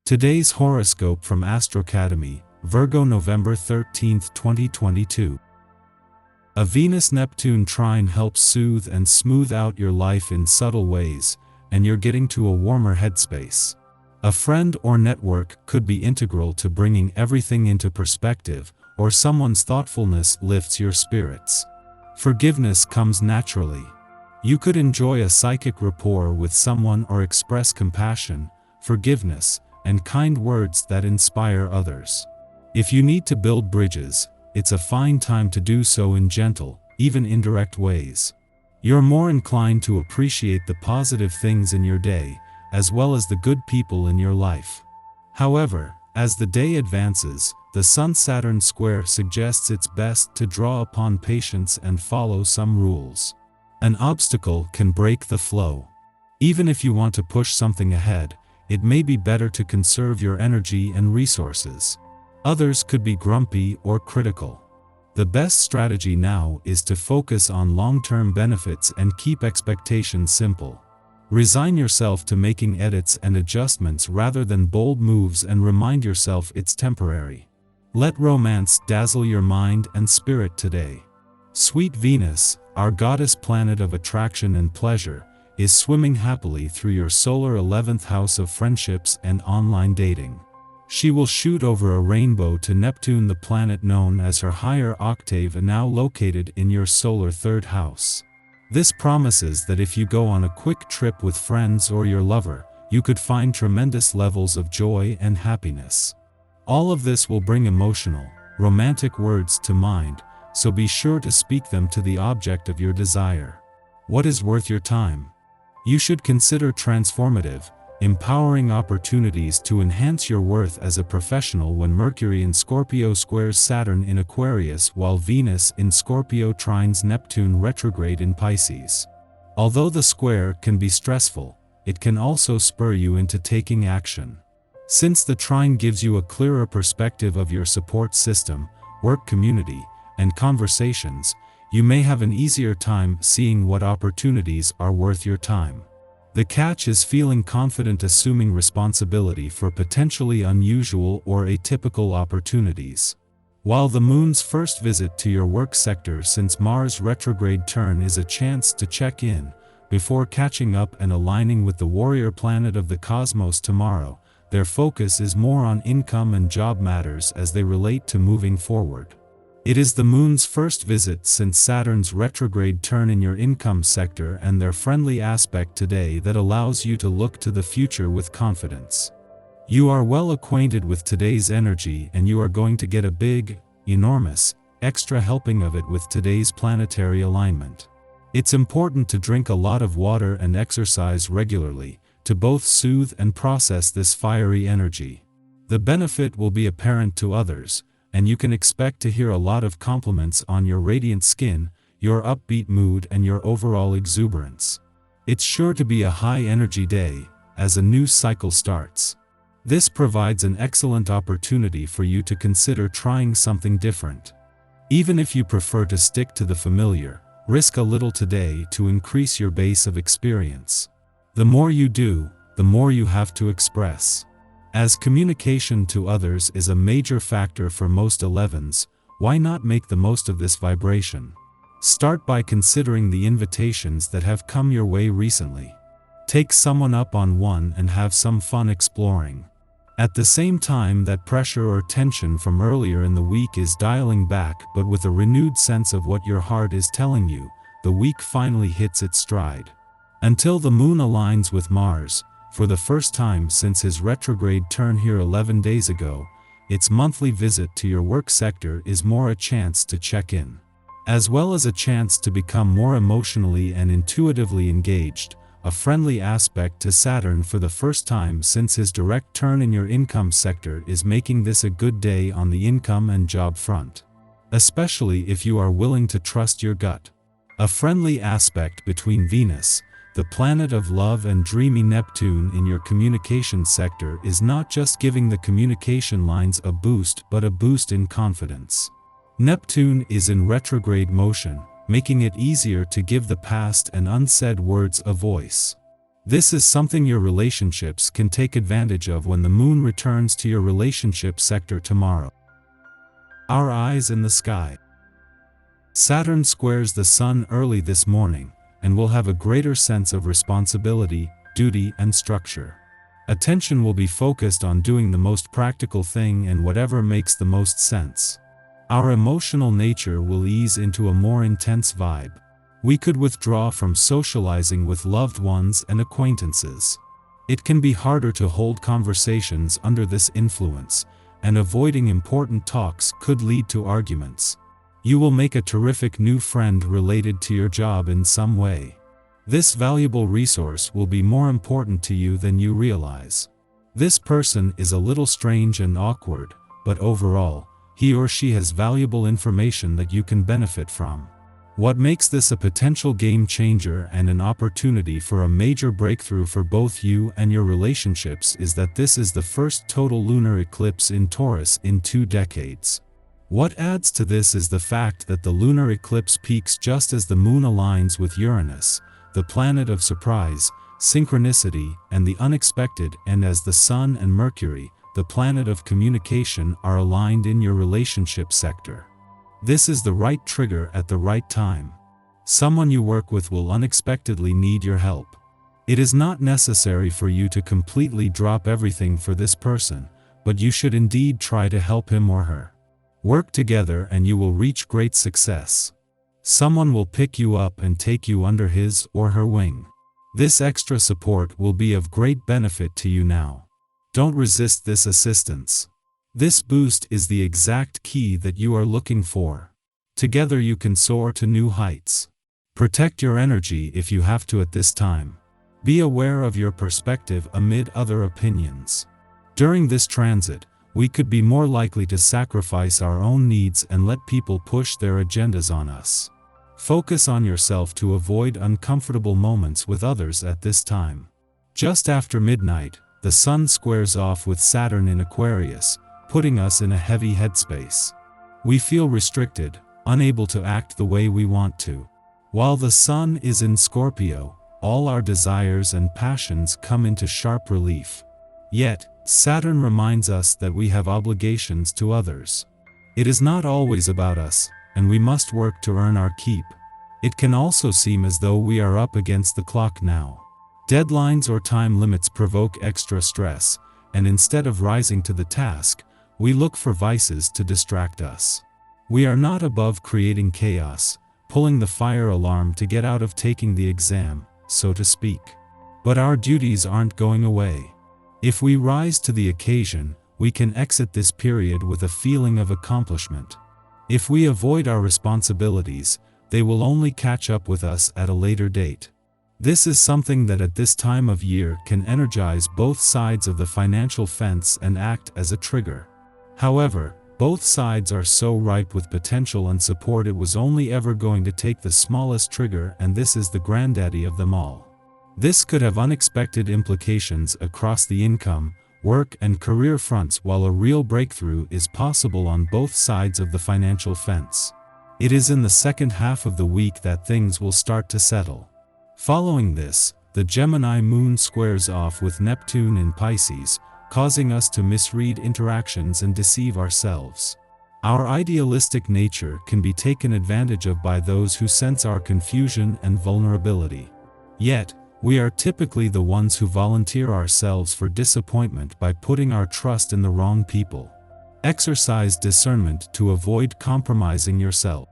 Today's horoscope from Astrocademy, Virgo November 13, 2022. A Venus-Neptune trine helps soothe and smooth out your life in subtle ways, and you're getting to a warmer headspace. A friend or network could be integral to bringing everything into perspective, or someone's thoughtfulness lifts your spirits. Forgiveness comes naturally. You could enjoy a psychic rapport with someone or express compassion, forgiveness, and kind words that inspire others. If you need to build bridges, it's a fine time to do so in gentle, even indirect ways. You're more inclined to appreciate the positive things in your day, as well as the good people in your life. However, as the day advances, the Sun-Saturn square suggests it's best to draw upon patience and follow some rules. An obstacle can break the flow. Even if you want to push something ahead, it may be better to conserve your energy and resources. Others could be grumpy or critical. The best strategy now is to focus on long-term benefits and keep expectations simple. Resign yourself to making edits and adjustments rather than bold moves and remind yourself it's temporary. Let romance dazzle your mind and spirit today. Sweet Venus, our goddess planet of attraction and pleasure, is swimming happily through your solar 11th house of friendships and online dating. She will shoot over a rainbow to Neptune, the planet known as her higher octave and now located in your solar 3rd house. This promises that if you go on a quick trip with friends or your lover, you could find tremendous levels of joy and happiness. All of this will bring emotional, romantic words to mind, so be sure to speak them to the object of your desire. What is worth your time? You should consider transformative, empowering opportunities to enhance your worth as a professional when Mercury in Scorpio squares Saturn in Aquarius while Venus in Scorpio trines Neptune retrograde in Pisces. Although the square can be stressful, it can also spur you into taking action. Since the trine gives you a clearer perspective of your support system, work community, and conversations, you may have an easier time seeing what opportunities are worth your time. The catch is feeling confident assuming responsibility for potentially unusual or atypical opportunities. While the moon's first visit to your work sector since Mars' retrograde turn is a chance to check in, before catching up and aligning with the warrior planet of the cosmos tomorrow, their focus is more on income and job matters as they relate to moving forward. It is the moon's first visit since Saturn's retrograde turn in your income sector and their friendly aspect today that allows you to look to the future with confidence. You are well acquainted with today's energy and you are going to get a big, enormous, extra helping of it with today's planetary alignment. It's important to drink a lot of water and exercise regularly, to both soothe and process this fiery energy. The benefit will be apparent to others, and you can expect to hear a lot of compliments on your radiant skin, your upbeat mood and your overall exuberance. It's sure to be a high-energy day, as a new cycle starts. This provides an excellent opportunity for you to consider trying something different. Even if you prefer to stick to the familiar, risk a little today to increase your base of experience. The more you do, the more you have to express. As communication to others is a major factor for most 11s, why not make the most of this vibration? Start by considering the invitations that have come your way recently. Take someone up on one and have some fun exploring. At the same time that pressure or tension from earlier in the week is dialing back, but with a renewed sense of what your heart is telling you, the week finally hits its stride. Until the moon aligns with Mars, for the first time since his retrograde turn here 11 days ago, its monthly visit to your work sector is more a chance to check in. As well as a chance to become more emotionally and intuitively engaged, a friendly aspect to Saturn for the first time since his direct turn in your income sector is making this a good day on the income and job front. Especially if you are willing to trust your gut. A friendly aspect between Venus, the planet of love, and dreamy Neptune in your communication sector is not just giving the communication lines a boost but a boost in confidence. Neptune is in retrograde motion, making it easier to give the past and unsaid words a voice. This is something your relationships can take advantage of when the moon returns to your relationship sector tomorrow. Our eyes in the sky. Saturn squares the Sun early this morning, and will have a greater sense of responsibility, duty, and structure. Attention will be focused on doing the most practical thing and whatever makes the most sense. Our emotional nature will ease into a more intense vibe. We could withdraw from socializing with loved ones and acquaintances. It can be harder to hold conversations under this influence, and avoiding important talks could lead to arguments. You will make a terrific new friend related to your job in some way. This valuable resource will be more important to you than you realize. This person is a little strange and awkward, but overall, he or she has valuable information that you can benefit from. What makes this a potential game changer and an opportunity for a major breakthrough for both you and your relationships is that this is the first total lunar eclipse in Taurus in 2 decades. What adds to this is the fact that the lunar eclipse peaks just as the moon aligns with Uranus, the planet of surprise, synchronicity, and the unexpected, and as the Sun and Mercury, the planet of communication, are aligned in your relationship sector. This is the right trigger at the right time. Someone you work with will unexpectedly need your help. It is not necessary for you to completely drop everything for this person, but you should indeed try to help him or her. Work together and you will reach great success. Someone will pick you up and take you under his or her wing. This extra support will be of great benefit to you now. Don't resist this assistance. This boost is the exact key that you are looking for. Together you can soar to new heights. Protect your energy if you have to at this time. Be aware of your perspective amid other opinions. During this transit, we could be more likely to sacrifice our own needs and let people push their agendas on us. Focus on yourself to avoid uncomfortable moments with others at this time. Just after midnight, the Sun squares off with Saturn in Aquarius, putting us in a heavy headspace. We feel restricted, unable to act the way we want to. While the Sun is in Scorpio, all our desires and passions come into sharp relief. Yet, Saturn reminds us that we have obligations to others. It is not always about us, and we must work to earn our keep. It can also seem as though we are up against the clock now. Deadlines or time limits provoke extra stress, and instead of rising to the task, we look for vices to distract us. We are not above creating chaos, pulling the fire alarm to get out of taking the exam, so to speak. But our duties aren't going away. If we rise to the occasion, we can exit this period with a feeling of accomplishment. If we avoid our responsibilities, they will only catch up with us at a later date. This is something that at this time of year can energize both sides of the financial fence and act as a trigger. However, both sides are so ripe with potential and support, it was only ever going to take the smallest trigger, and this is the granddaddy of them all. This could have unexpected implications across the income, work, and career fronts, while a real breakthrough is possible on both sides of the financial fence. It is in the second half of the week that things will start to settle. Following this, the Gemini moon squares off with Neptune in Pisces, causing us to misread interactions and deceive ourselves. Our idealistic nature can be taken advantage of by those who sense our confusion and vulnerability. Yet, we are typically the ones who volunteer ourselves for disappointment by putting our trust in the wrong people. Exercise discernment to avoid compromising yourself.